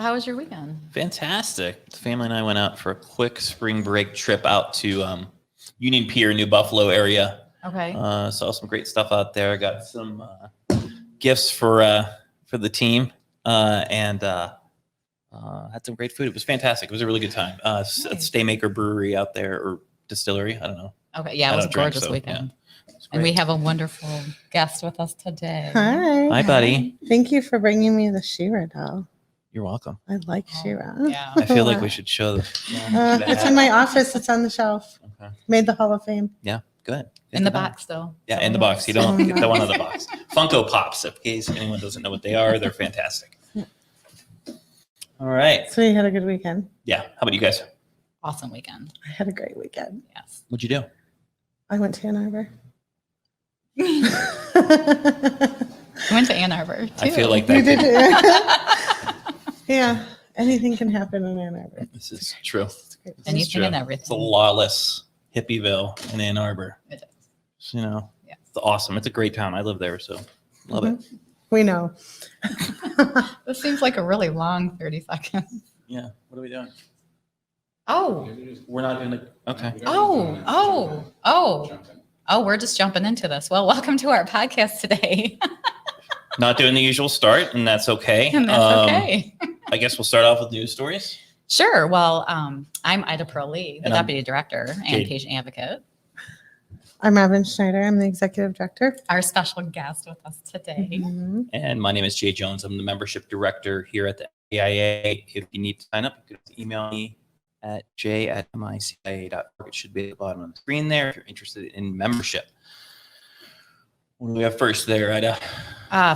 how was your weekend? Fantastic. The family and I went out for a quick spring break trip out to Union Pier, New Buffalo area. Okay. Saw some great stuff out there. Got some gifts for the team and had some great food. It was fantastic. It was a really good time. Nice. At Staymaker Brewery out there, or distillery. I don't know. Okay. Yeah, it was a gorgeous weekend. Yeah, and we have a wonderful guest with us today. Hi. Hi, buddy. Thank you for bringing me the She-Ra doll. You're welcome. I like She-Ra. Yeah. I feel like we should show the. It's in my office. It's on the shelf. Okay. Made the Hall of Fame. Yeah, good. In the box, though. Yeah, in the box. You don't get the one in the box. Funko Pops, in case anyone doesn't know what they are. They're fantastic. All right. So you had a good weekend. Yeah. How about you guys? Awesome weekend. I had a great weekend. Yes. What'd you do? I went to Ann Arbor. We went to Ann Arbor, too. I feel like You that. did. Yeah. Anything can happen in Ann Arbor. This is true. It's great. This is Anything true. and It's a everything. lawless hippieville in Ann Arbor. It is. So, you know, Yeah. it's awesome. It's a great town. I live there, so love it. We know. This seems like a really long 30 seconds. Yeah. What are we doing? Oh, We're not doing it. Okay. we're just jumping into this. Well, welcome to our podcast today. Not doing the usual start, and that's okay. And that's okay. I guess we'll start off with news stories. Sure. Well, I'm Ida Pearl-Lee, the And I'm Deputy Director and Jade. Patient Advocate. I'm Robin Schneider. I'm the Executive Director. Our special guest with us today. Mhm. And my name is Jay Jones. I'm the Membership Director here at the AIA. If you need to sign up, you can email me at j@micia.org. It should be at the bottom of the screen there if you're interested in membership. What do we have first there, Ida?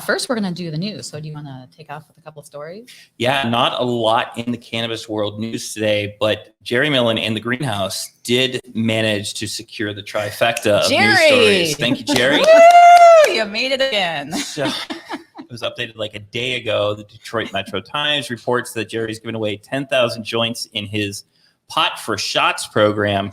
First, we're going to do the news. So do you want to take off with a couple of stories? Yeah, not a lot in the cannabis world news today, but Jerry Millen and the Greenhouse did manage to secure the trifecta of news stories. Thank you, Jerry. Woo! You made it again. So, it was updated like a day ago. The Detroit Metro Times reports that Jerry's given away 10,000 joints in his Pot for Shots program.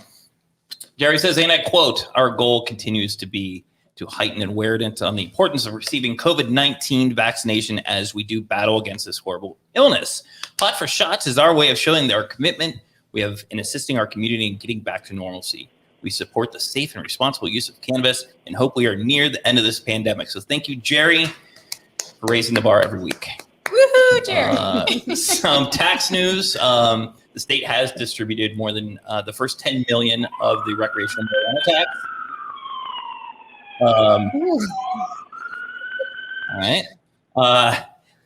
Jerry says, and I quote, "Our goal continues to be to heighten awareness on the importance of receiving COVID-19 vaccination as we do battle against this horrible illness. Pot for Shots is our way of showing our commitment we have in assisting our community in getting back to normalcy. We support the safe and responsible use of cannabis and hope we are near the end of this pandemic." So thank you, Jerry, for raising the bar every week. Woohoo, Jerry. Some tax news. The state has distributed more than the first 10 million of the recreational marijuana tax. All right.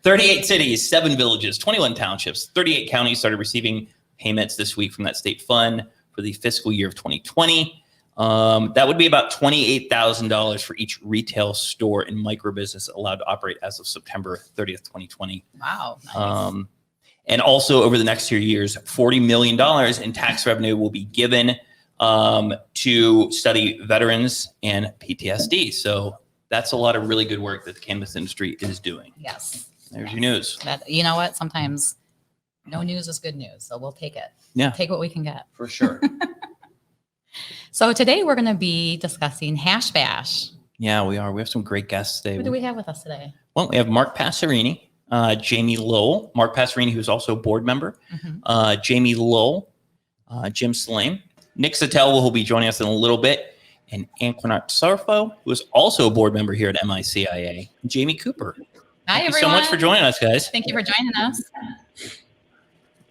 38 cities, 7 villages, 21 townships, 38 counties started receiving payments this week from that state fund for the fiscal year of 2020. That would be about $28,000 for each retail store and microbusiness allowed to operate as of September 30th, 2020. Wow. Nice. And also over the next 2 years, $40 million in tax revenue will be given to study veterans and PTSD. So that's a lot of really good work that the cannabis industry is doing. Yes. There's your news. That, you know what? Sometimes no news is good news. So we'll take it. Yeah. Take what we can get. For sure. So today we're going to be discussing Hash Bash. Yeah, we are. We have some great guests today. Who do we have with us today? Well, we have Mark Passerini, Jamie Lowell, Mark Passerini, who's also a board member, Jamie Lowell, Jim Slame, Nick Sattel, who will be joining us in a little bit, and Anquinart Sarfo, who is also a board member here at MiCIA, and Jamie Cooper. Hi, Thank everyone. you so much for joining us, guys. Thank you for joining us.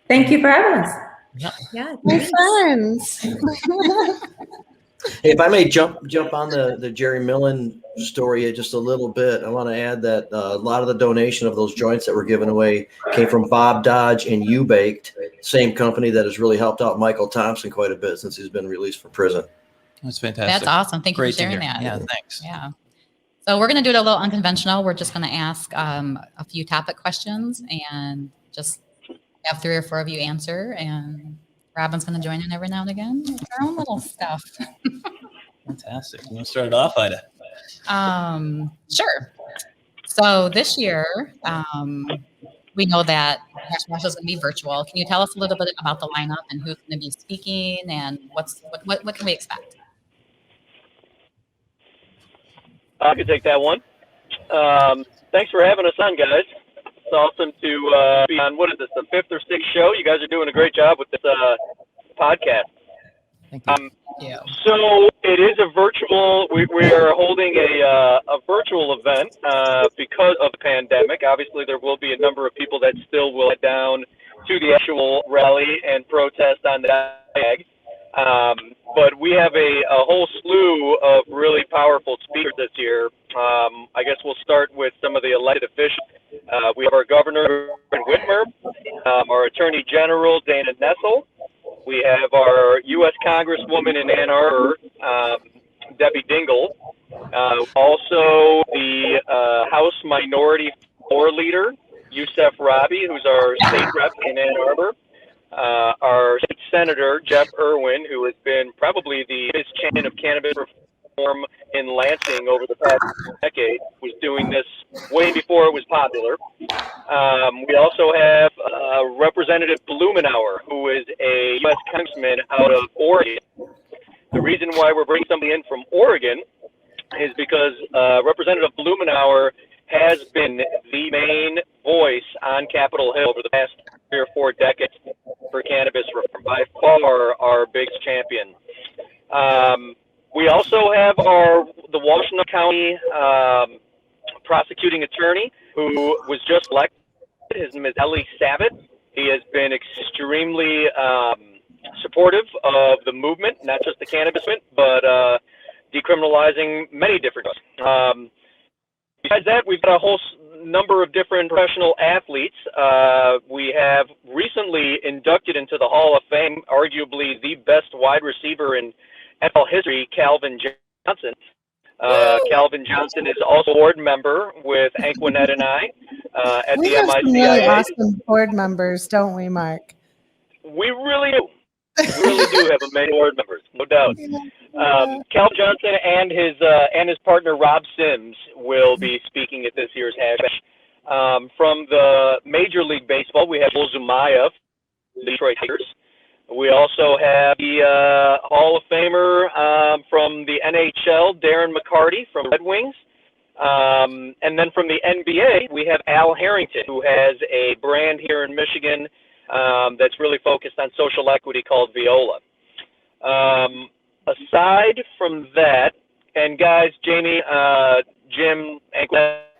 Thank you for having us. Yeah. My friends. Hey, if I may jump on the Jerry Millen story just a little bit, I want to add that a lot of the donation of those joints that were given away came from Bob Dodge and You Baked, same company that has really helped out Michael Thompson quite a bit since he's been released from prison. That's fantastic. That's awesome. Thank you Great for sharing to hear. that. Yeah, thanks. Yeah. So we're going to do it a little unconventional. We're just going to ask a few topic questions and just have 3 or 4 of you answer. And Robin's going to join in every now and again with our own little stuff. Fantastic. You want to start it off, Ida? Sure. So this year, we know that Hash Bash is going to be virtual. Can you tell us a little bit about the lineup and who's going to be speaking and what can we expect? I could take that one. Thanks for having us on, guys. awesome to be on, what is this, the 5th or 6th show? You guys are doing a great job with this podcast. Thank you. Yeah. So it is a virtual, we are holding a virtual event because of the pandemic. Obviously, there will be a number of people that still will head down to the actual rally and protest on the flag. But we have a whole slew of really powerful speakers this year. I guess we'll start with some of the elected officials. We have our Governor Whitmer, our Attorney General Dana Nessel. We have our U.S. Congresswoman in Ann Arbor, Debbie Dingell. Also, the House Minority Floor Leader, Youssef Rabi, who's our state rep in Ann Arbor. Our state senator, Jeff Irwin, who has been probably the biggest champion of cannabis reform in Lansing over the past decade, was doing this way before it was popular. We also have Representative Blumenauer, who is a U.S. congressman out of Oregon. The reason why we're bringing somebody in from Oregon is because Representative Blumenauer has been the main voice on Capitol Hill over the past 3 or 4 decades for cannabis reform, by far our biggest champion. We also have the Washington County prosecuting attorney who was just elected. His name is Ellie Savitt. He has been extremely supportive of the movement, not just the cannabis movement, but decriminalizing many different drugs. Besides that, we've got a whole number of different professional athletes. We have recently inducted into the Hall of Fame, arguably the best wide receiver in NFL history, Calvin Johnson. Calvin Johnson is also a board member with Anquinet and I at We the have some really MiCIA. awesome board members, don't we, Mark? We really do. We really do have many board members, no doubt. Calvin Johnson and his partner Rob Sims will be speaking at this year's hash bash. From the Major League Baseball, we have Will Zumaya, the Detroit Tigers. We also have the Hall of Famer from the NHL, Darren McCarty from Red Wings. And then from the NBA, we have Al Harrington, who has a brand here in Michigan that's really focused on social equity called Viola. Aside from that, and guys, Jamie, Jim, I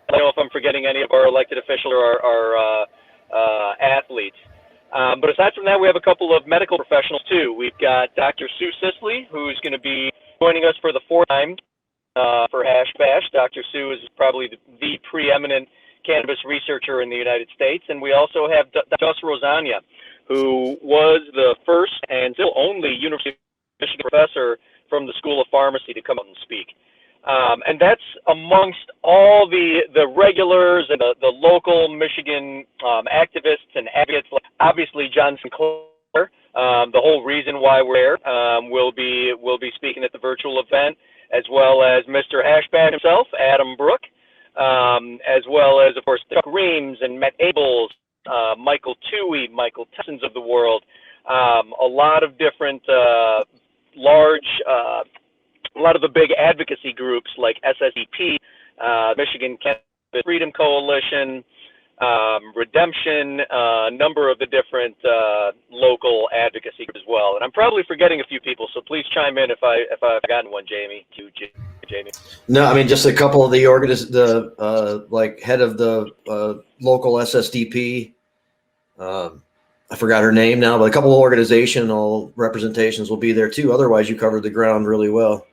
don't know if I'm forgetting any of our elected officials or our athletes. But aside from that, we have a couple of medical professionals too. We've got Dr. Sue Sisley, who's going to be joining us for the 4th time for Hash Bash. Dr. Sue is probably the preeminent cannabis researcher in the United States. And we also have Dr. Rosania, who was the first and still only University of Michigan professor from the School of Pharmacy to come out and speak. And that's amongst all the regulars and the local Michigan activists and advocates. Obviously, John Sinclair, the whole reason why we're there, will be speaking at the virtual event, as well as Mr. Hashbat himself, Adam Brook, as well as, of course, Chuck Reams and Matt Abels, Michael Toohey, Michael Tessens of the world, a lot of different a lot of the big advocacy groups like SSEP, Michigan Cannabis Freedom Coalition, Redemption, a number of the different local advocacy groups as well. And I'm probably forgetting a few people, so please chime in if I've forgotten one, Jamie. Jamie. No, I mean just a couple of the like head of the local SSDP. I forgot her name now, but a couple of organizational representations will be there too. Otherwise, you covered the ground really well.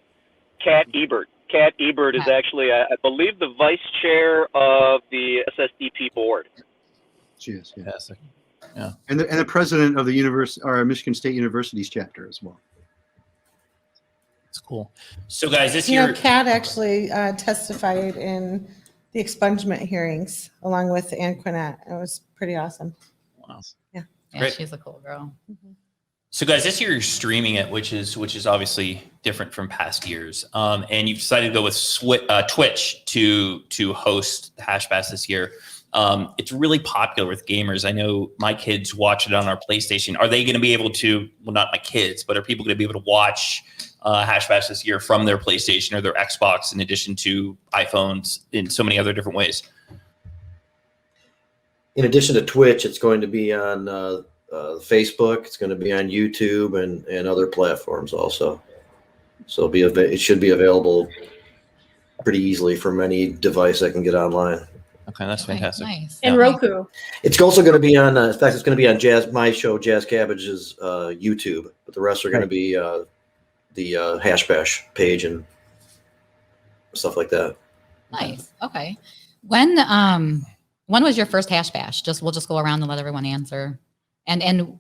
Kat Ebert. Kat Ebert is actually, I believe, the vice chair of the SSDP board. She is, yeah. Fantastic. Yeah. And the president of the Michigan State University's chapter as well. It's cool. So, guys, this You know, year, Kat actually testified in the expungement hearings along with Anquinet. It was pretty awesome. wow. Yeah. Yeah, Great. she's a cool girl. So, guys, this year you're streaming it, which is obviously different from past years. And you've decided to go with Twitch to host the Hash Bash this year. It's really popular with gamers. I know my kids watch it on our PlayStation. Are they going to be able to? Well, not my kids, but are people going to be able to watch Hash Bash this year from their PlayStation or their Xbox, in addition to iPhones, in so many other different ways? In addition to Twitch, it's going to be on Facebook. It's going to be on YouTube and other platforms also. So it should be available pretty easily from any device that can get online. Okay, that's fantastic. Nice. And Yeah. Roku. It's also going to be on. In fact, it's going to be on my show, Jazz Cabbage's YouTube. But the rest are going to be the Hash Bash page and stuff like that. Nice. Okay. When was your first hash bash? We'll just go around and let everyone answer. And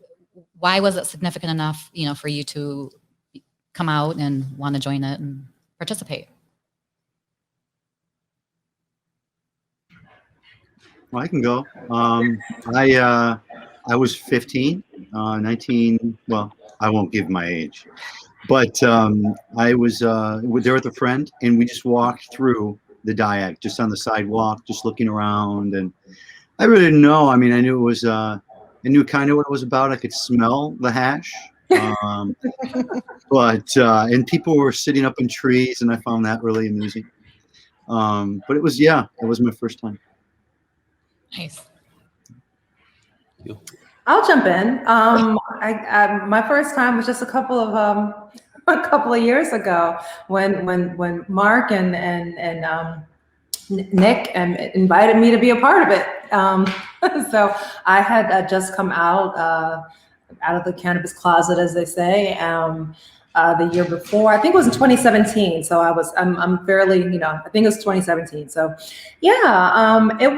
why was it significant enough, for you to come out and want to join it and participate? Well, I can go. I was 15, 19. Well, I won't give my age, but I was there with a friend, and we just walked through the Diag, just on the sidewalk, just looking around. And I really didn't know. I mean, I knew it was. I knew kind of what it was about. I could smell the hash. And people were sitting up in trees, and I found that really amusing. But it was my first time. Nice. I'll jump in. My first time was just a couple of years ago when Mark and Nick invited me to be a part of it. So I had just come out of the cannabis closet, as they say, the year before. I think it was in 2017. So I'm fairly, I think it was 2017. So yeah, it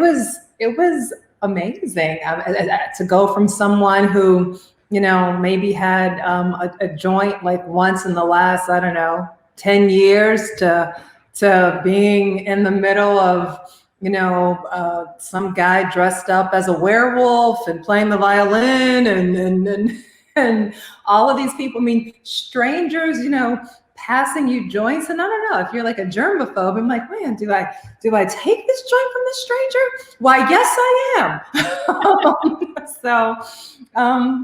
was amazing to go from someone who, maybe had a joint like once in the last, 10 years to being in the middle of, some guy dressed up as a werewolf and playing the violin and all of these people, strangers, passing you joints. And I don't know if you're like a germaphobe, I'm like, man, do I take this joint from this stranger? Why, yes, I am.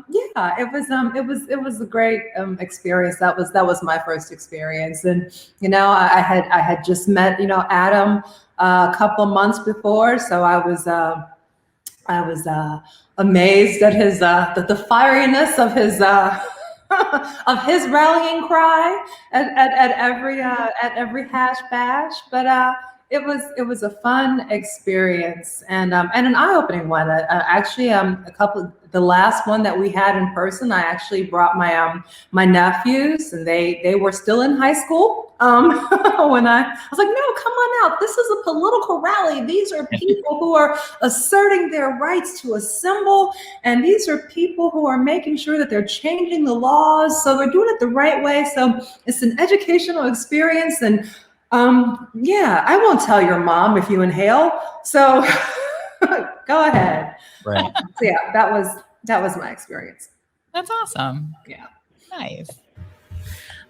Yeah, it was a great experience. That was my first experience. And, I had just met, Adam a couple of months before. So I was amazed at his, the fieriness of his, of his rallying cry at every hash bash. But it was a fun experience and an eye-opening one. Actually, the last one that we had in person, I actually brought my nephews, and they were still in high school. When I was like, no, come on out. This is a political rally. These are people who are asserting their rights to assemble. And these are people who are making sure that they're changing the laws. So they're doing it the right way. So it's an educational experience. And yeah, I won't tell your mom if you inhale. So go ahead. Right. So yeah, that was my experience. That's awesome. Yeah. Nice.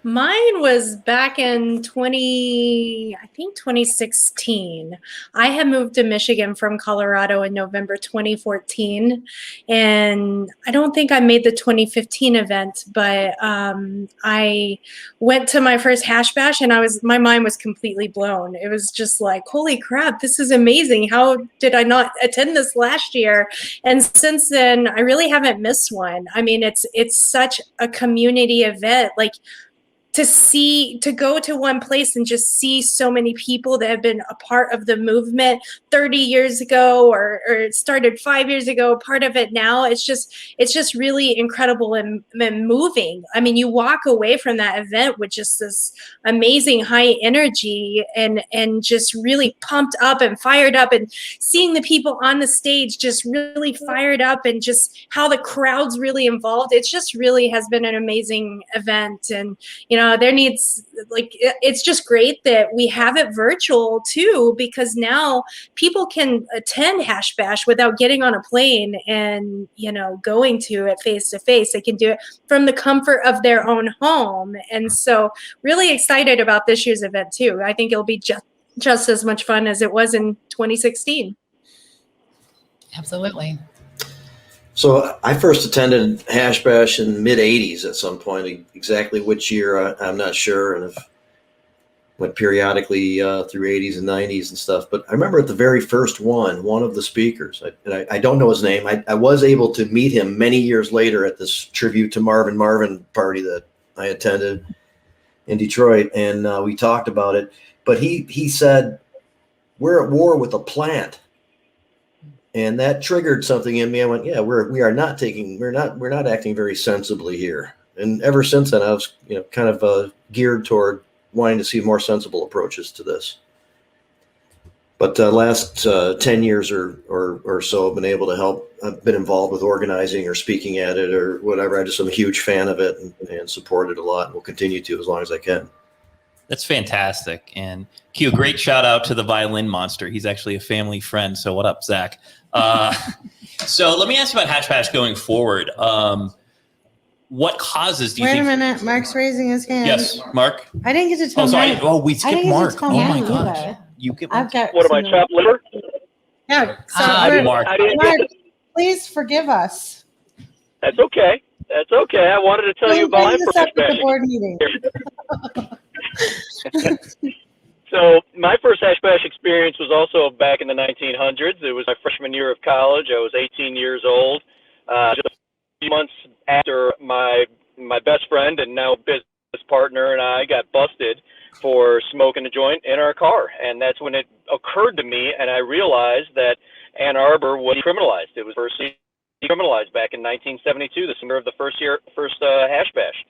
Mine was back in 2016. I had moved to Michigan from Colorado in November 2014. And I don't think I made the 2015 event, but I went to my first hash bash and my mind was completely blown. It was just like, holy crap, this is amazing. How did I not attend this last year? And since then, I really haven't missed one. I mean, it's such a community event. Like, to go to one place and just see so many people that have been a part of the movement 30 years ago or it started 5 years ago, part of it now, it's just really incredible and moving. I mean, you walk away from that event with just this amazing high energy and just really pumped up and fired up, and seeing the people on the stage just really fired up, and just how the crowd's really involved. It's just really has been an amazing event. And it's just great that we have it virtual too, because now people can attend Hash Bash without getting on a plane and, going to it face to face. They can do it from the comfort of their own home. And so really excited about this year's event too. I think it'll be just as much fun as it was in 2016. Absolutely. So I first attended Hash Bash in mid '80s at some point. Exactly which year I'm not sure, and went periodically through 80s and 90s and stuff. But I remember at the very first one of the speakers, I don't know his name. I was able to meet him many years later at this tribute to Marvin party that I attended in Detroit, and we talked about it. But he said, "We're at war with a plant," and that triggered something in me. I went, "Yeah, we're not acting very sensibly here." And ever since then, I was kind of geared toward wanting to see more sensible approaches to this. But last 10 years or so, I've been able to help. I've been involved with organizing or speaking at it or whatever. I just am a huge fan of it and support it a lot, and will continue to as long as I can. That's fantastic. And Q, great shout out to the violin monster. He's actually a family friend. So what up, Zach? So let me ask you about Hash Bash going forward. What causes do you Wait think? a minute. Mark's raising his hand. Yes, Mark. I didn't get to tell Oh, sorry. Mark. Oh, we I skipped didn't get to Mark. tell Oh my Mark gosh. either. You get I've got What am I, some- chopped liver? Yeah. So Mark. I didn't Mark, get to, please forgive us. That's okay. That's okay. I wanted to tell you We'll about my bring this up first at the bash. board meeting. So my first Hash Bash experience was also back in the 1900s. It was my freshman year of college. I was 18 years old. Just a few months after my best friend and now business partner and I got busted for smoking a joint in our car. And that's when it occurred to me, and I realized that Ann Arbor was decriminalized. It was first decriminalized back in 1972, the summer of the first Hash Bash.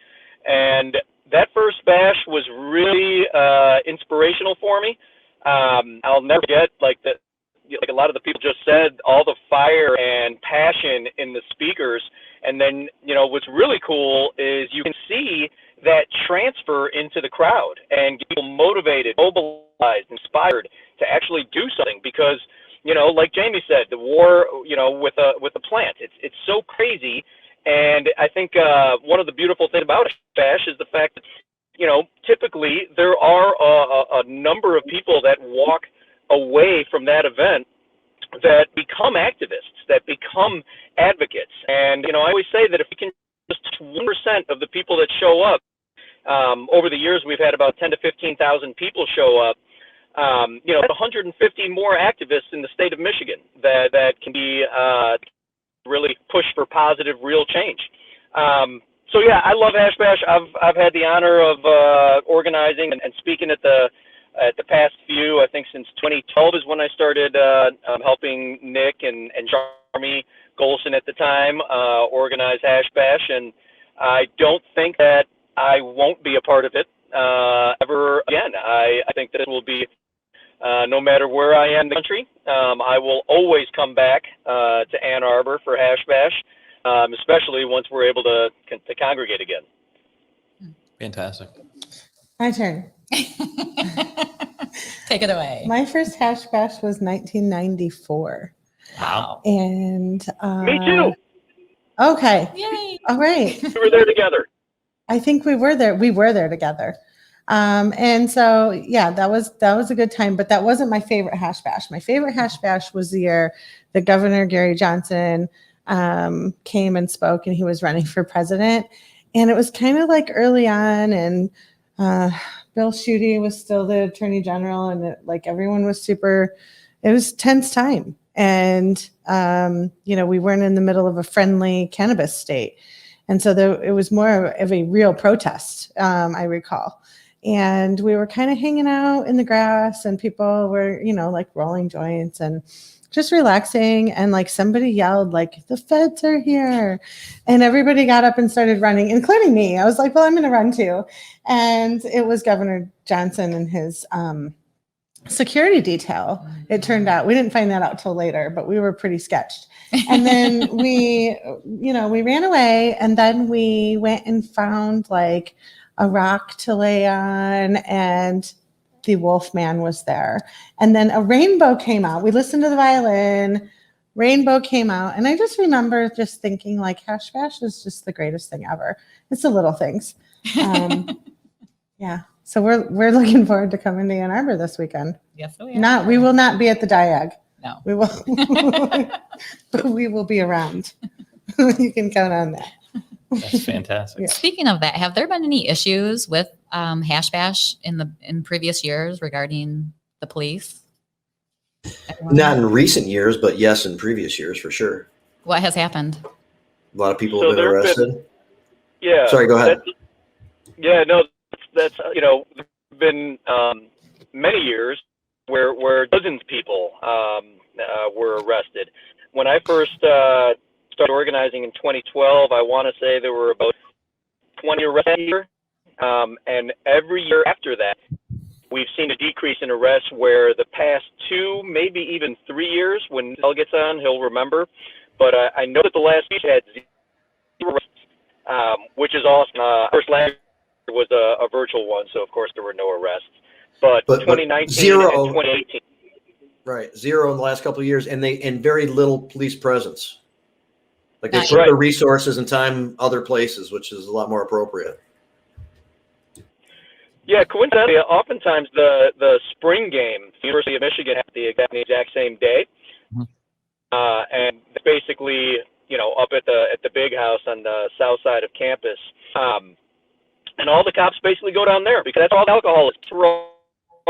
And that first bash was really inspirational for me. I'll never forget, like a lot of the people just said, all the fire and passion in the speakers. And then, what's really cool is you can see that transfer into the crowd and get people motivated, mobilized, inspired to actually do something. Because, like Jamie said, the war, with a plant, it's so crazy. And I think one of the beautiful things about Bash is the fact that, typically there are a number of people that walk away from that event that become activists, that become advocates. And, I always say that if we can just 1% of the people that show up, over the years we've had about 10 to 15,000 people show up, 150 more activists in the state of Michigan that can be really push for positive, real change. So yeah, I love Hash Bash. I've had the honor of organizing and speaking at the past few. I think since 2012 is when I started helping Nick and Jeremy Golson at the time organize Hash Bash, and I don't think that I won't be a part of it ever again. I think that it will be. No matter where I am in the country, I will always come back to Ann Arbor for Hash Bash, especially once we're able to congregate again. Fantastic. My turn. Take it away. My first Hash Bash was 1994. Wow. And Me too. Okay. Yay. All right. We were there together. I think we were there. We were there together. And so, yeah, that was a good time, but that wasn't my favorite Hash Bash. My favorite Hash Bash was the year that Governor Gary Johnson came and spoke, and he was running for president. And it was kind of like early on, and Bill Schuette was still the attorney general, and everyone was it was tense time. And, we weren't in the middle of a friendly cannabis state. And so it was more of a real protest, I recall. And we were kind of hanging out in the grass, and people were, rolling joints and just relaxing. And somebody yelled, the feds are here. And everybody got up and started running, including me. I was like, well, I'm going to run too. And it was Governor Johnson and his security detail. It turned out, we didn't find that out till later, but we were pretty sketched. And then we ran away, and then we went and found a rock to lay on, and the Wolfman was there. And then a rainbow came out. We listened to the violin, rainbow came out. And I just remember just thinking Hash Bash is just the greatest thing ever. It's the little things. Yeah. So we're looking forward to coming to Ann Arbor this weekend. Yes, we are. We will not be at the Diag. No. We will, but we will be around. You can count on that. That's fantastic. Yeah. Speaking of that, have there been any issues with hash bash in previous years regarding the police? Everyone? Not in recent years, but yes, in previous years for sure. What has happened? A lot of people So have been there have been- arrested. Yeah. Sorry, go ahead. Yeah, no, that's there've been many years where dozens of people were arrested. When I first started organizing in 2012, I want to say there were about 20 arrests a year, and every year after that, we've seen a decrease in arrests. Where the past 2, maybe even 3 years, when Mel gets on, he'll remember. But I know that the last week had 0 arrests, which is awesome. First last year was a virtual one, so of course there were no arrests. But 2019 0, and 2018. right, 0 in the last couple of years, and very little police presence. Like they Right. put their resources and time other places, which is a lot more appropriate. Yeah, coincidentally, oftentimes the spring game, the University of Michigan had the exact same day, and basically, up at the big house on the south side of campus, and all the cops basically go down there because that's all the alcohol is.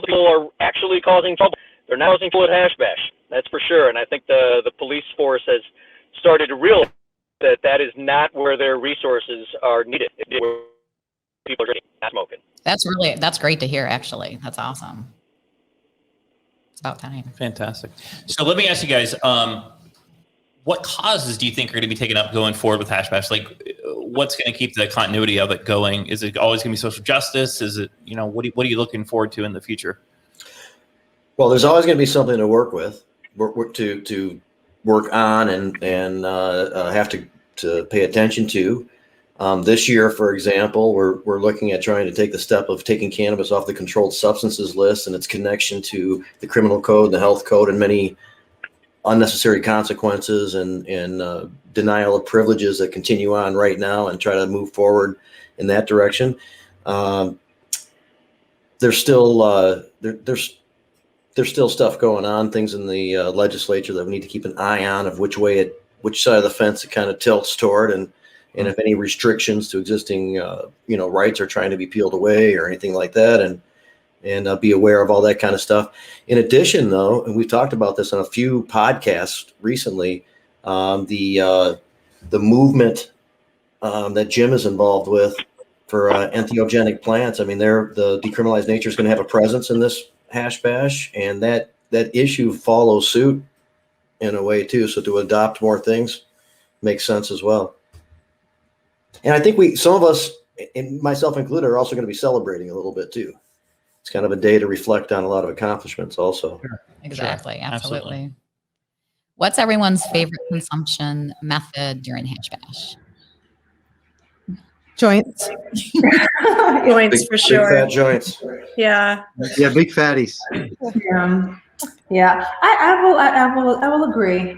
People are actually causing trouble. They're now causing trouble at hash bash. That's for sure. And I think the police force has started to realize that is not where their resources are needed. It's where people are drinking, not smoking. That's great to hear, actually. That's awesome. It's about time. Fantastic. So let me ask you guys, what causes do you think are going to be taken up going forward with hash bash? Like, what's going to keep the continuity of it going? Is it always going to be social justice? Is it, what are you looking forward to in the future? Well, there's always going to be something to work with, to work on, and have to pay attention to. This year, for example, we're looking at trying to take the step of taking cannabis off the controlled substances list and its connection to the criminal code, the health code, and many unnecessary consequences and denial of privileges that continue on right now, and try to move forward in that direction. There's still there's still stuff going on, things in the legislature that we need to keep an eye on, of which side of the fence it kind of tilts toward, and if any restrictions to existing rights are trying to be peeled away or anything like that, and be aware of all that kind of stuff. In addition, though, and we've talked about this on a few podcasts recently, the movement that Jim is involved with for entheogenic plants. I mean, the decriminalized nature is going to have a presence in this hash bash, and that issue follows suit in a way too. So to adopt more things makes sense as well. And I think some of us, and myself included, are also going to be celebrating a little bit too. It's kind of a day to reflect on a lot of accomplishments also. Sure. Exactly. Sure. Absolutely. What's everyone's favorite consumption method during hash bash? Joints. Points for sure. Big fat joints. Yeah. Yeah, big fatties. Yeah, I will agree.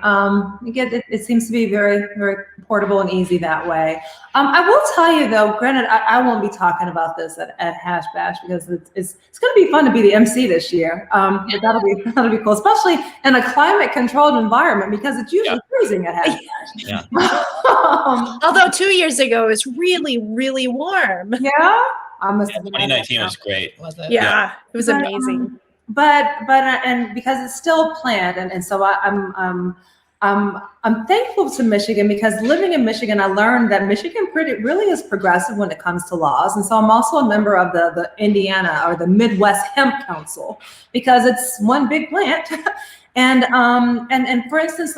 Again, it seems to be very, very portable and easy that way. I will tell you though, granted, I won't be talking about this at Hash Bash because it's going to be fun to be the MC this year. But that'll be cool, especially in a climate controlled environment, because it's usually freezing at Hash Bash. Yeah. Although 2 years ago it was really, really warm. Yeah, I must have 2019 was great. Was it? Yeah, it was amazing. But and because it's still planned, and so I'm thankful to Michigan, because living in Michigan, I learned that Michigan really is progressive when it comes to laws. And so I'm also a member of the Indiana, or the Midwest Hemp Council, because it's one big plant. and for instance,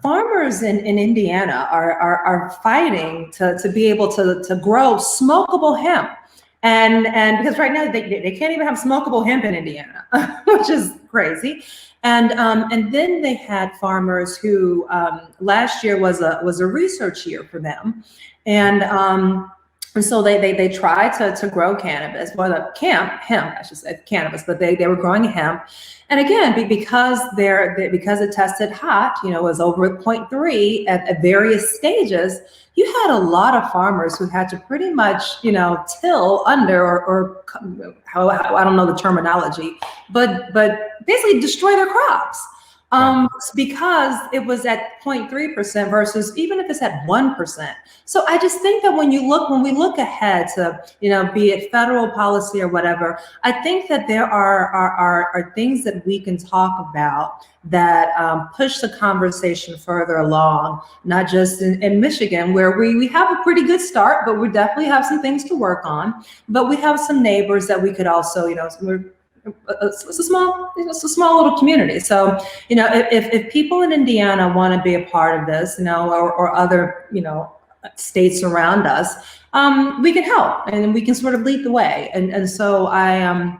farmers in Indiana are fighting to be able to grow smokable hemp. And because right now they can't even have smokable hemp in Indiana, which is crazy. And then they had farmers who last year was a research year for them, and so they tried to grow cannabis, hemp, I should say, cannabis, but they were growing hemp. And again, because it tested hot, was over 0.3 at various stages, you had a lot of farmers who had to pretty much, till under or how, I don't know the terminology, but basically destroy their crops. Because it was at 0.3% versus even if it's at 1%. So I just think that when we look ahead to, be it federal policy or whatever, I think that there are things that we can talk about that push the conversation further along, not just in Michigan, where we have a pretty good start, but we definitely have some things to work on. But we have some neighbors that we could also, it's a small little community. So, if people in Indiana want to be a part of this, or other, states around us, we can help and we can sort of lead the way. And so I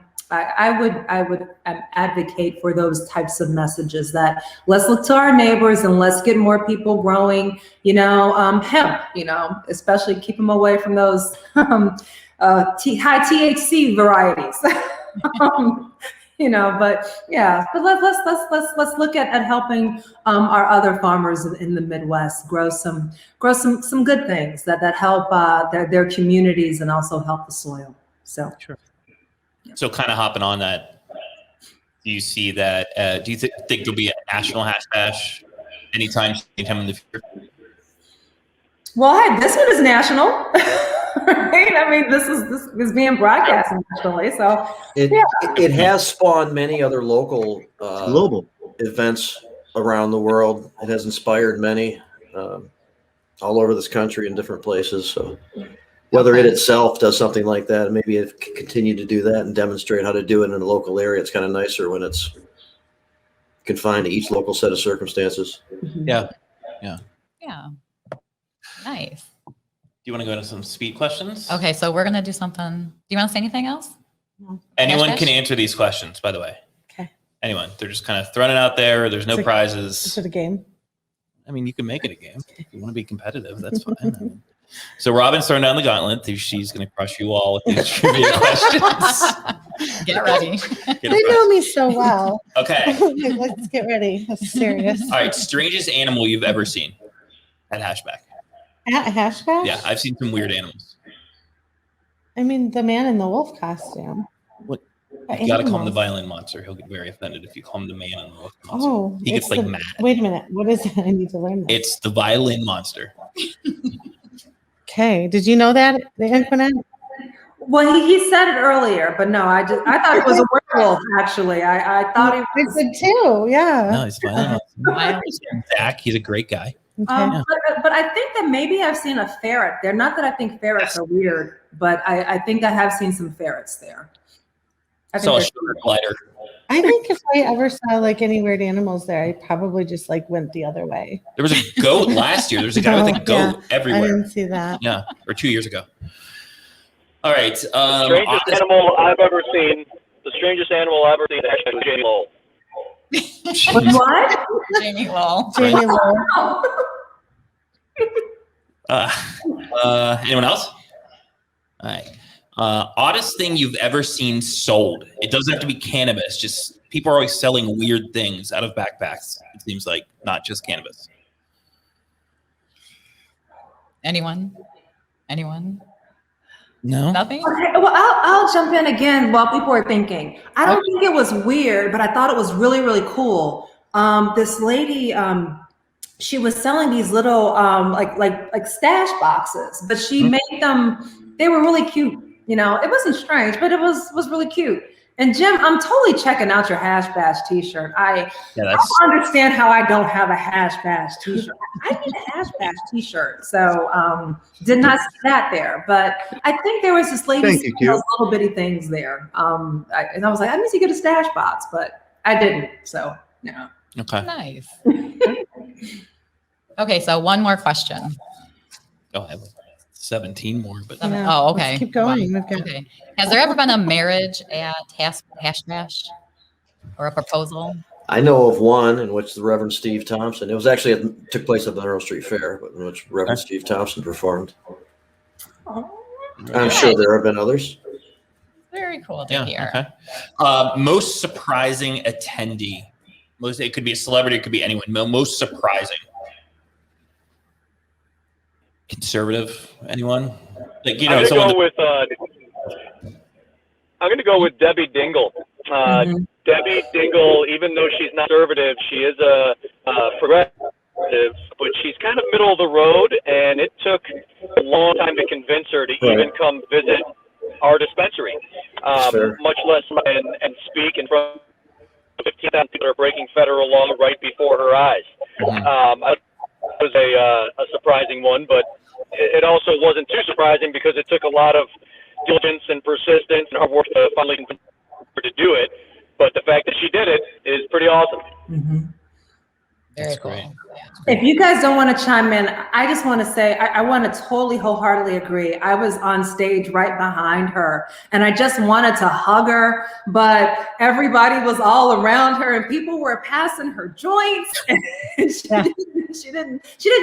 would advocate for those types of messages that let's look to our neighbors and let's get more people growing, hemp, especially keep them away from those high THC varieties. But let's look at helping our other farmers in the Midwest grow some good things that help their communities and also help the soil. So sure. So kind of hopping on that, do you see that? Do you think there'll be a national hash bash anytime in the future? Well, this one is national, right? I mean, this is being broadcast nationally, so it has spawned many other local Global events around the world. It has inspired many all over this country in different places. So whether it itself does something like that, maybe it can continue to do that and demonstrate how to do it in a local area. It's kind of nicer when it's confined to each local set of circumstances. Yeah. Nice. Do you want to go into some speed questions? Okay, so we're gonna do something. Do you want to say anything else? No. Anyone Hash can bash? answer these questions, by the way. Okay. Anyone. They're just kind of throwing it out there. There's no Is prizes. it a game? I mean, you can make it a game. If you want to be competitive, that's fine. I mean, so Robin's throwing down the gauntlet. She's going to crush you all with these trivia questions. Get ready. They know me so well. Okay. Let's get ready. That's serious. All right. Strangest animal you've ever seen at Hashback? At Hashbash? Yeah, I've seen some weird animals. I mean, the man in the wolf costume. What? What You got to call him the animals? violin monster. He'll get very offended if you call him the man in the wolf monster. Oh, He gets it's like the- mad. Wait a minute. What is it? I need to learn that. It's the violin monster. Okay. Did you know that, Antoinette? well, he said it earlier, but no, I thought it was a werewolf. Actually, I thought he I was. did too. Yeah. No, he's the violin monster. Zach, he's a great guy. Okay. But I think that maybe I've seen a ferret there. Not that I think ferrets are weird, but I think I have seen some ferrets there. I Saw a think sugar glider. I think if I ever saw like any weird animals there, I probably just like went the other way. There was a goat last year. There was a guy with a Oh, goat I everywhere. didn't see that. Yeah, or 2 years ago. All right. Strangest animal I've ever seen. The strangest animal I've ever seen is Jamie Lowell. what? Jamie Lowell. Jamie Lowell. Anyone else? All right. Oddest thing you've ever seen sold. It doesn't have to be cannabis. Just people are always selling weird things out of backpacks. It seems like not just cannabis. Anyone? No. Nothing? Okay, well, I'll jump in again while people are thinking. I don't think it was weird, but I thought it was really, really cool. This lady, she was selling these little like stash boxes, but she made them. They were really cute. It wasn't strange, but it was really cute. And Jim, I'm totally checking out your Hash Bash T-shirt. I don't understand how I don't have a Hash Bash T-shirt. I need a Hash Bash T-shirt. So did not see that there, but I think there was this lady selling those little bitty things there. And I was like, I need to get a stash box, but I didn't. So no. Okay. Nice. Okay, so one more question. Oh, I have 17 more, but Yeah. Oh, okay. Let's keep going. Wow. We've got- Okay. Has there ever been a marriage at Hash Bash or a proposal? I know of one in which the Reverend Steve Thompson, it was actually, took place at the Monroe Street Fair, but in which Reverend Steve Thompson performed. I'm sure there have been others. Very cool to yeah. hear. Okay. Most surprising attendee. It could be a celebrity. It could be anyone. Most surprising. Conservative, anyone? Like, I'm gonna go with Debbie Dingle. Debbie Dingle, even though she's not conservative, she is a progressive, but she's kind of middle of the road, and it took a long time to convince her to even come visit our dispensary, much less and speak in front of 15,000 people are breaking federal law right before her eyes. It was a surprising one, but it also wasn't too surprising because it took a lot of diligence and persistence and hard work to finally convince her to do it. But the fact that she did it is pretty awesome. Very That's cool. great. Yeah. If you guys don't want to chime in, I just want to say I want to totally wholeheartedly agree. I was on stage right behind her and I just wanted to hug her, but everybody was all around her and people were passing her joints and she didn't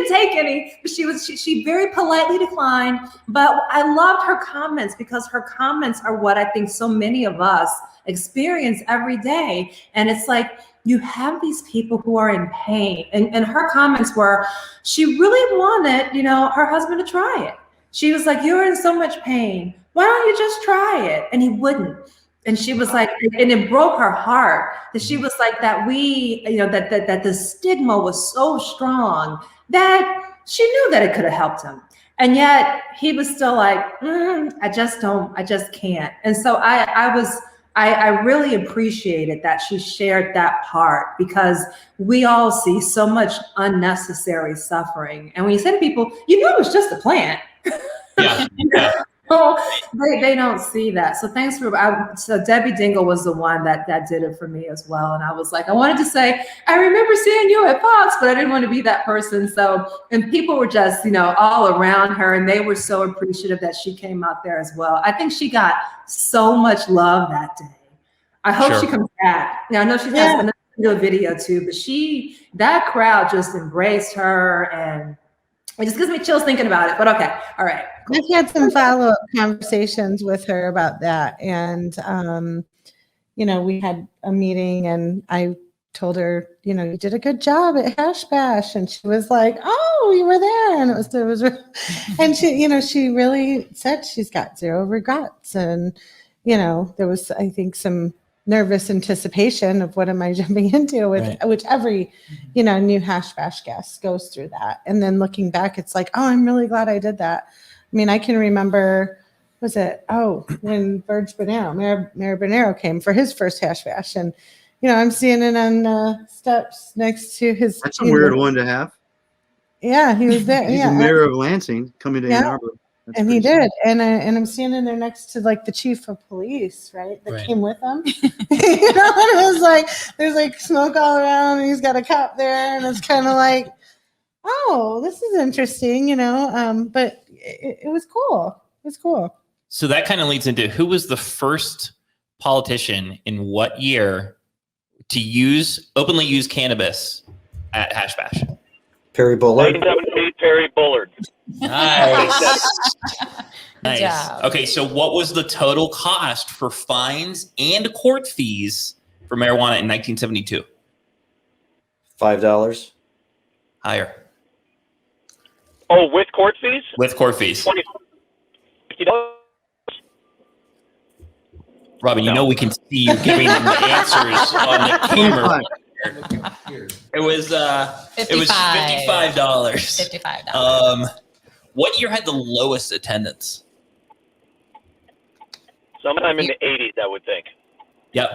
take any, but she very politely declined. But I loved her comments because her comments are what I think so many of us experience every day. And it's like, you have these people who are in pain. And her comments were, she really wanted, her husband to try it. She was like, you're in so much pain. Why don't you just try it? And he wouldn't. And she was like, and it broke her heart that she was like that that the stigma was so strong that she knew that it could have helped him. And yet he was still like, I just can't. And so I really appreciated that she shared that part because we all see so much unnecessary suffering. And when you say to people, it was just a plant. Yeah. They don't see that. So thanks so Debbie Dingle was the one that did it for me as well. And I was like, I wanted to say, I remember seeing you at Fox, but I didn't want to be that person. And people were just, all around her and they were so appreciative that she came out there as well. I think she got so much love that day. I hope she comes back. Now I know she's going to do a video too, but that crowd just embraced her and it just gives me chills thinking about it, but okay. All right. I've had some follow-up conversations with her about that. And, we had a meeting and I told her, you did a good job at Hash Bash. And she was like, oh, you were there. And it was, and she really said she's got zero regrets. And, there was, I think, some nervous anticipation of what am I jumping into, which every, new Hash Bash guest goes through that. And then looking back, it's like, oh, I'm really glad I did that. I mean, I can remember, when Mayor Bonero came for his first Hash Bash. And, I'm seeing it on the steps next to his. That's a weird one to have. Yeah, he was there. He's the mayor of Lansing coming to Ann Arbor. That's and he did. And I'm standing there next to like the chief of police, right? That came with him. And it was like, there's like smoke all around and he's got a cop there. And it's kind of like, oh, this is interesting, but it was cool. It was cool. So that kind of leads into who was the first politician in what year to openly use cannabis at Hash Bash? Perry Bullard. 1978, Perry Bullard. Nice. Good job. Okay, so what was the total cost for fines and court fees for marijuana in 1972? $5. Higher. Oh, with court fees? With court fees. $50. Robin, we can see you giving them the answers on the camera. It was $55. $55. What year had the lowest attendance? Sometime in the 80s, I would think. Yep.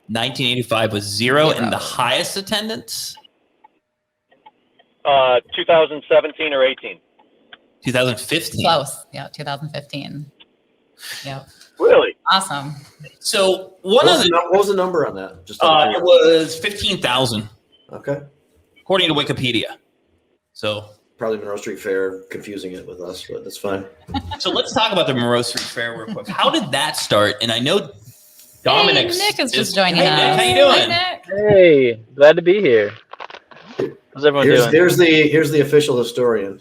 1985 was zero, and the highest attendance? 2017 or 18. 2015. Close. Yeah, 2015. Yep. Really? Awesome. So What was the number on that? Just it was 15,000. Okay. According to Wikipedia. So Probably Monroe Street Fair confusing it with us, but that's fine. So let's talk about the Monroe Street Fair real quick. How did that start? And I know Dominic. Hey, Nick is just joining us. Nick, how you doing? Hi, Nick. Hey, glad to be here. How's everyone doing? Here's the official historian.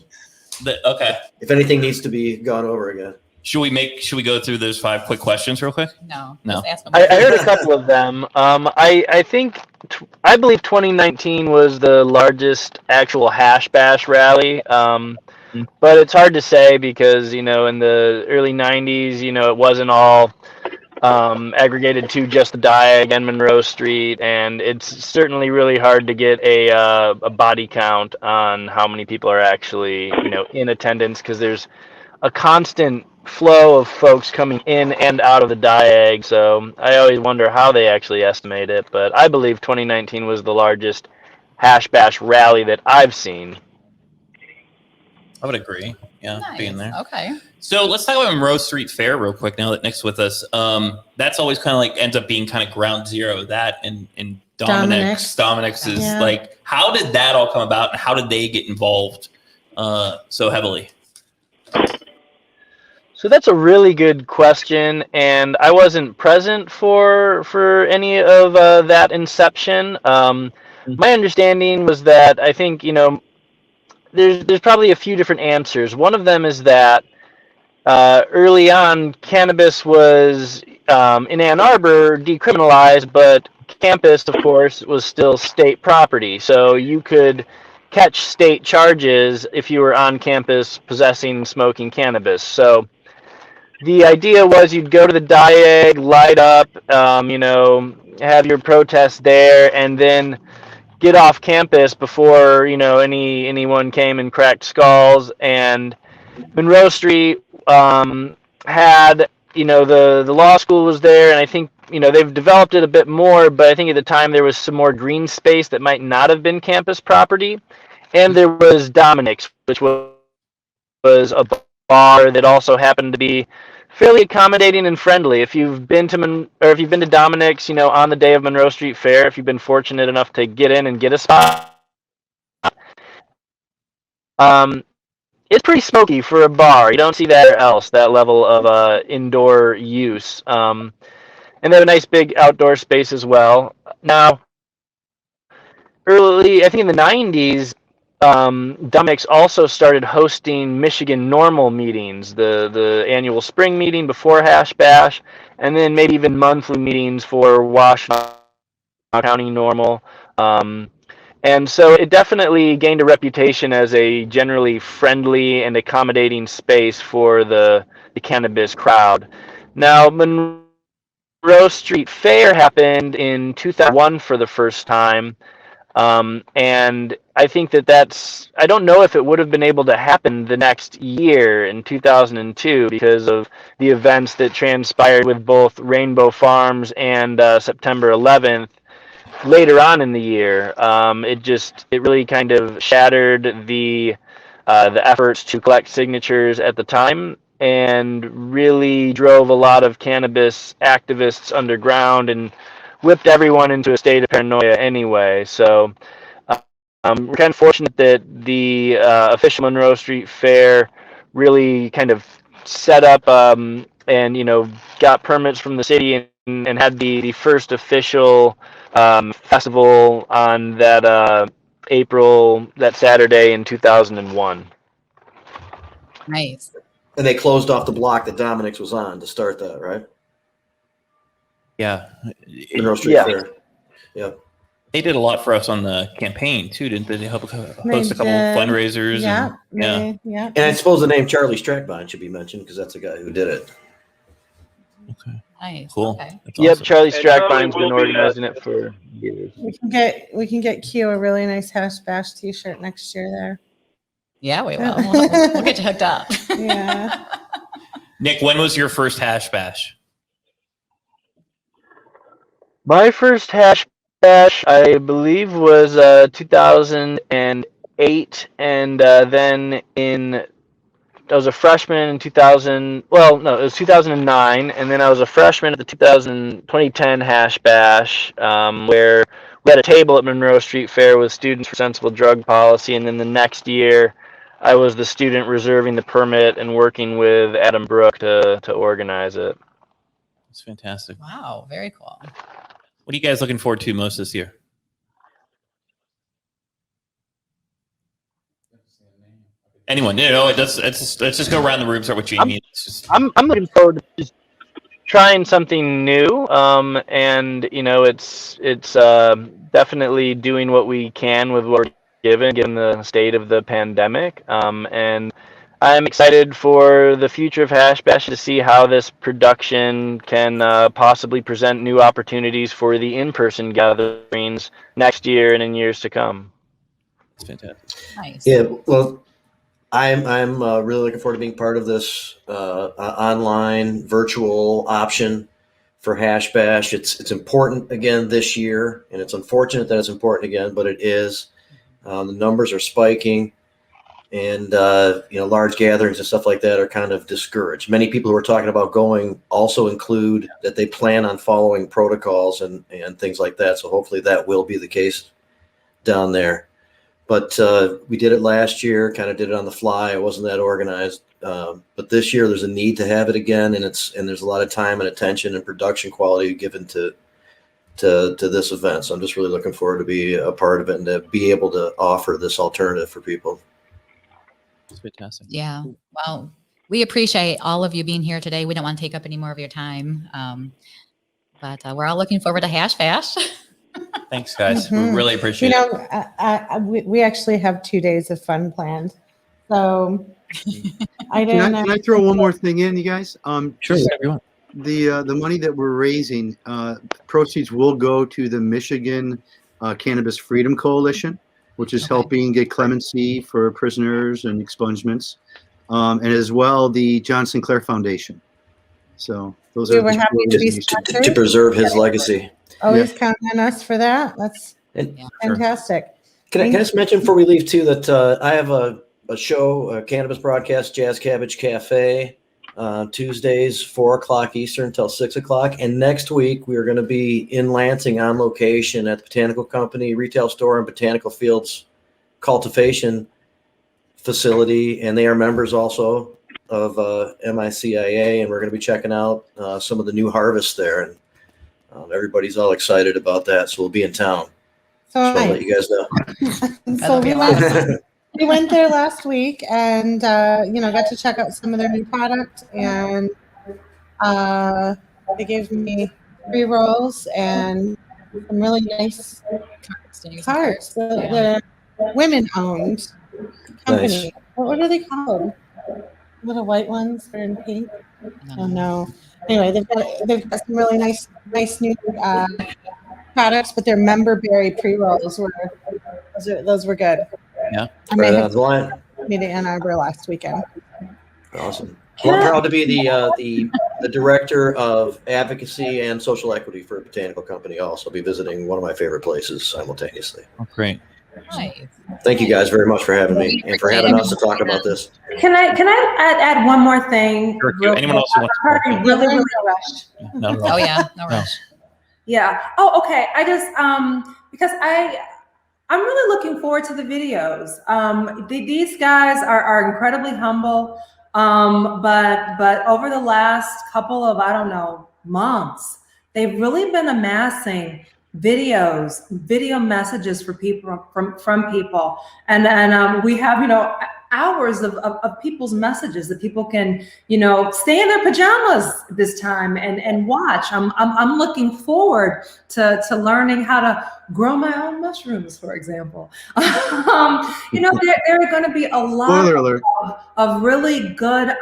Okay. If anything needs to be gone over again. Should we go through those 5 quick questions real quick? No. No. Just ask them. I heard a couple of them. I believe 2019 was the largest actual Hash Bash rally. But it's hard to say because, in the early 90s, it wasn't all aggregated to just the Diag and Monroe Street, and it's certainly really hard to get a body count on how many people are actually in attendance, because there's a constant flow of folks coming in and out of the Diag. So I always wonder how they actually estimate it, but I believe 2019 was the largest Hash Bash rally that I've seen. I would agree. Yeah, Nice. being there. Okay. So let's talk about Monroe Street Fair real quick now that Nick's with us. That's always kind of like ends up being kind of ground zero. That and Dominic's is Yeah. like, how did that all come about, and how did they get involved so heavily? So that's a really good question, and I wasn't present for any of that inception. My understanding was that I think there's probably a few different answers. One of them is that early on, cannabis was in Ann Arbor decriminalized, but campus, of course, was still state property. So you could catch state charges if you were on campus possessing and smoking cannabis. So the idea was you'd go to the Diag, light up, have your protest there, and then get off campus before anyone came and cracked skulls. And Monroe Street had the law school was there, and I think they've developed it a bit more, but I think at the time there was some more green space that might not have been campus property. And there was Dominic's, which was a bar that also happened to be fairly accommodating and friendly. If you've been to Dominic's, on the day of Monroe Street Fair, if you've been fortunate enough to get in and get a spot, it's pretty smoky for a bar. You don't see that anywhere else, that level of indoor use. And they have a nice big outdoor space as well. Now, I think in the 90s, Dominic's also started hosting Michigan Normal meetings, the annual spring meeting before Hash Bash, and then maybe even monthly meetings for Washtenaw County Normal. And so it definitely gained a reputation as a generally friendly and accommodating space for the cannabis crowd. Now, Monroe Street Fair happened in 2001 for the first time. And I think I don't know if it would have been able to happen the next year in 2002 because of the events that transpired with both Rainbow Farms and September 11th later on in the year. It really kind of shattered the efforts to collect signatures at the time, and really drove a lot of cannabis activists underground and whipped everyone into a state of paranoia anyway. So we're kind of fortunate that the official Monroe Street Fair really kind of set up and got permits from the city and had the first official festival on that that Saturday in 2001. Nice. And they closed off the block that Dominic's was on to start that, right? Yeah. Monroe Street Yeah. Fair. Yeah. They did a lot for us on the campaign too, didn't they? They helped host They a couple of did. fundraisers. Yeah. And, Yeah. And I suppose the name Charlie Strackbine should be mentioned because that's the guy who did it. Okay. Nice. Cool. Okay. That's Yep, awesome. Charlie And Charlie Strackbine's will been be, organizing it for years. We can get Q a really nice Hash Bash t-shirt next year there. Yeah, we will. We'll get you hooked up. Yeah. Nick, when was your first Hash Bash? My first Hash Bash, I believe, was 2008, and then I was a freshman in 2000. Well, no, it was 2009, and then I was a freshman at the 2010 Hash Bash, where we had a table at Monroe Street Fair with Students for Sensible Drug Policy, and then the next year, I was the student reserving the permit and working with Adam Brook to organize it. That's fantastic. Wow, very cool. What are you guys looking forward to most this year? Anyone? Let's just go around the room. Start with Jamie. I'm looking forward to just trying something new, and it's definitely doing what we can with what we're given the state of the pandemic, and I'm excited for the future of Hash Bash to see how this production can possibly present new opportunities for the in-person gatherings next year and in years to come. It's fantastic. Nice. Yeah, well, I'm really looking forward to being part of this online virtual option for Hash Bash. It's important again this year, and it's unfortunate that it's important again, but it is. The numbers are spiking, and large gatherings and stuff like that are kind of discouraged. Many people who are talking about going also include that they plan on following protocols and things like that. So hopefully that will be the case down there. But we did it last year, kind of did it on the fly. It wasn't that organized. But this year there's a need to have it again, and there's a lot of time and attention and production quality given to this event. So I'm just really looking forward to be a part of it and to be able to offer this alternative for people. It's fantastic. Yeah. Well, we appreciate all of you being here today. We don't want to take up any more of your time. But we're all looking forward to Hash Bash. Thanks, guys. We Mhm. really appreciate it. We actually have 2 days of fun planned. So I Can didn't. I throw one more thing in, you guys? Sure, whatever you want. The money that we're raising, proceeds will go to the Michigan Cannabis Freedom Coalition, which is helping get clemency for prisoners and expungements, and as well the John Sinclair Foundation. So those We are were the happy to be organizations. sponsored. To preserve his legacy. Always count on us for that. That's And fantastic. Can I just mention before we leave too that I have a show, a cannabis broadcast, Jazz Cabbage Cafe, Tuesdays, 4:00 Eastern till 6:00. And next week we are going to be in Lansing on location at the Botanical Company retail store and Botanical Fields cultivation facility. And they are members also of MiCIA, and we're going to be checking out some of the new harvests there. And everybody's all excited about that. So we'll be in town. So Just want to let you guys know. So we went there last week and got to check out some of their new product, and they gave me pre-rolls and some really nice cards. The women-owned company. Nice. What are they called? Little white ones that are in pink. I don't know. Anyway, they've got some really nice new products, but their member berry pre-rolls those were good. Yeah. And they Right had on. me to Ann Arbor last weekend. Awesome. Well, I'm proud to be the director of advocacy and social equity for a botanical company. Also, be visiting one of my favorite places simultaneously. Oh, great. Nice. Thank you guys very much for having me and for having us to talk about this. Can I add one more thing? Sure. Anyone else who wants to? Really rushed. No. Oh yeah, no rush. Yeah. Oh, okay. I just because I'm really looking forward to the videos. These guys are incredibly humble. But over the last couple of, I don't know, months, they've really been amassing video messages for people from people. And we have, hours of people's messages that people can, stay in their pajamas this time and watch. I'm looking forward to learning how to grow my own mushrooms, for example. There are going to be a lot of really good,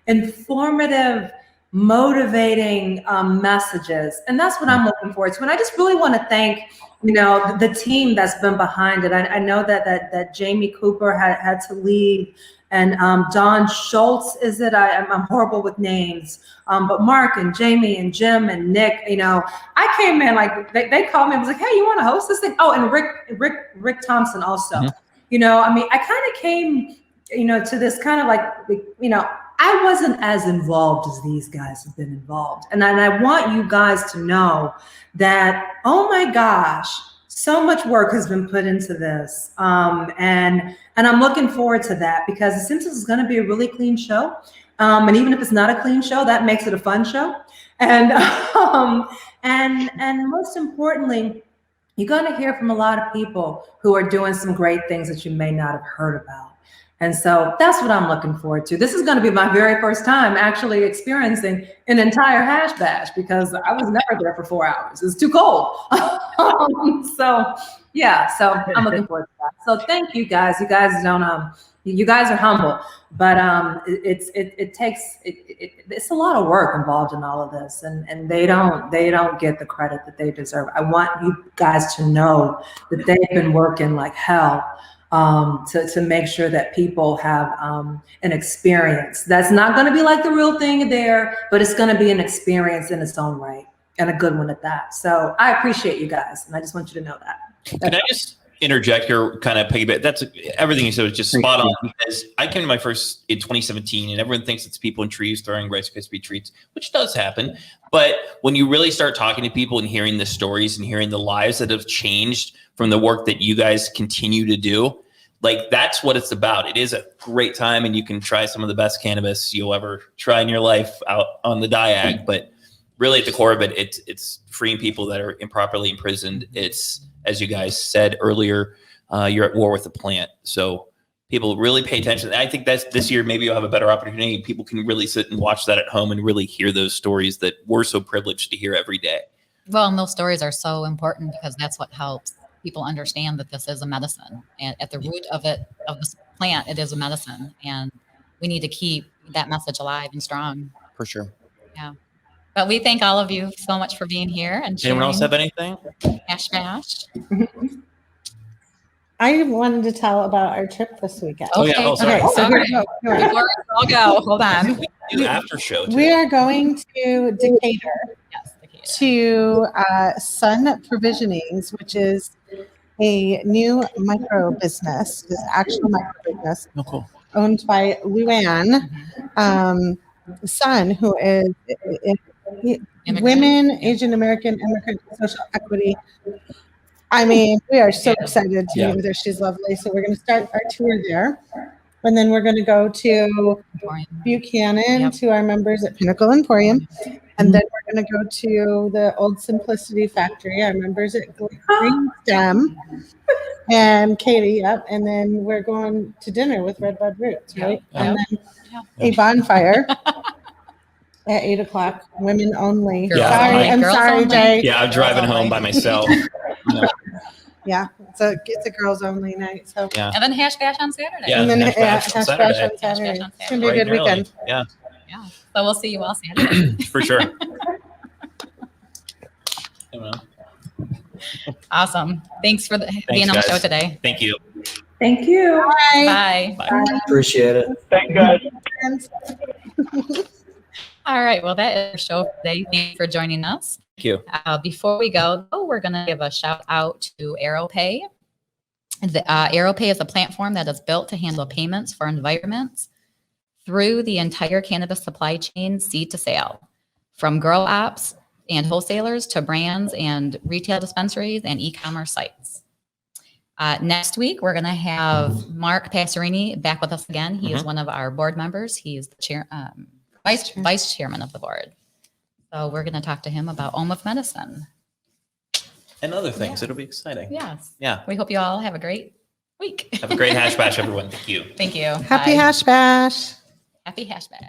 informative, motivating messages. And that's what I'm looking forward to. And I just really want to thank, the team that's been behind it. I know that Jamie Cooper had to leave, and Don Schultz, is it? I'm horrible with names. But Mark and Jamie and Jim and Nick, I came in like they called me and was like, hey, you want to host this thing? Oh, and Rick Thompson also. Mm-hmm. I kind of came, to this kind of like, I wasn't as involved as these guys have been involved. And I want you guys to know that, oh my gosh, so much work has been put into this. And I'm looking forward to that, because it seems this is going to be a really clean show. And even if it's not a clean show, that makes it a fun show. And most importantly, you're going to hear from a lot of people who are doing some great things that you may not have heard about. And so that's what I'm looking forward to. This is going to be my very first time actually experiencing an entire hash bash, because I was never there for 4 hours. It's too cold. So I'm looking forward to that. So thank you guys. You guys don't You guys are humble, but it's a lot of work involved in all of this, and they don't get the credit that they deserve. I want you guys to know that they've been working like hell to make sure that people have an experience that's not going to be like the real thing there, but it's going to be an experience in its own right, and a good one at that. So I appreciate you guys, and I just want you to know that. Can I just interject here, kind of piggyback? That's everything you said was just spot on, because I came to my first in 2017, and everyone thinks it's people in trees throwing Rice Krispie treats, which does happen. But when you really start talking to people and hearing the stories and hearing the lives that have changed from the work that you guys continue to do, like, that's what it's about. It is a great time, and you can try some of the best cannabis you'll ever try in your life out on the diag. But really, at the core of it, it's freeing people that are improperly imprisoned. It's, as you guys said earlier, you're at war with the plant. So people really pay attention. And I think that's this year, maybe you'll have a better opportunity. People can really sit and watch that at home and really hear those stories that we're so privileged to hear every day. Well, and those stories are so important because that's what helps people understand that this is a medicine. And at the root of it, of this plant, it is a medicine. And we need to keep that message alive and strong. For sure. Yeah. But we thank all of you so much for being here. And Anyone else have anything? Hash Bash. I wanted to tell about our trip this weekend. Oh, yeah. Oh, sorry. Okay, so Sorry. here we go. Before we all go, hold on. We do after show too. We are going to Decatur Yes, Decatur. to Sun Provisionings, which is a new micro business, this actual micro business Oh, cool. owned by Luann Sun, who is women, Asian American, immigrant, social equity. I mean, we are so excited to meet with her. She's lovely. So we're going to start our tour there. And then we're going to go to Buchanan to our members at Pinnacle Emporium. And then we're going to go to the Old Simplicity Factory, our members at Green Stem. And Katie, yep. And then we're going to dinner with Red Bud Roots, right? And then a bonfire at 8 o'clock, women only. Yeah. Sorry, I'm Girls sorry, only. Jay. Yeah, I'm driving home by myself. Yeah, it's a girls only night. So Yeah. And then Hash Bash on Saturday. Yeah. and then Hash Bash on Hash Bash Saturday. on Saturday. Hash Bash on It's gonna be a Bright good and early. weekend. Yeah, Yeah. So we'll see you all Saturday. for sure. I don't know. Awesome. Thanks for being on the guys. show today. Thank you. Thank you. Bye. Bye. Appreciate it. Thanks, guys. All right. Well, that is our show for today. Thank you for joining us. Thank you. Before we go, we're going to give a shout out to AeroPay. The AeroPay is a platform that is built to handle payments for environments through the entire cannabis supply chain, seed to sale, from grow ops and wholesalers to brands and retail dispensaries and e-commerce sites. Next week, we're going to have Mark Passerini back with us again. He is one of our board members. He's the vice chairman of the board. So we're going to talk to him about OMF medicine. And other things. It'll be exciting. Yes. Yeah. We hope you all have a great week. Have a great Hash Bash, everyone. Thank you. Thank you. Happy Bye. Hash Bash. Happy Hash Bash.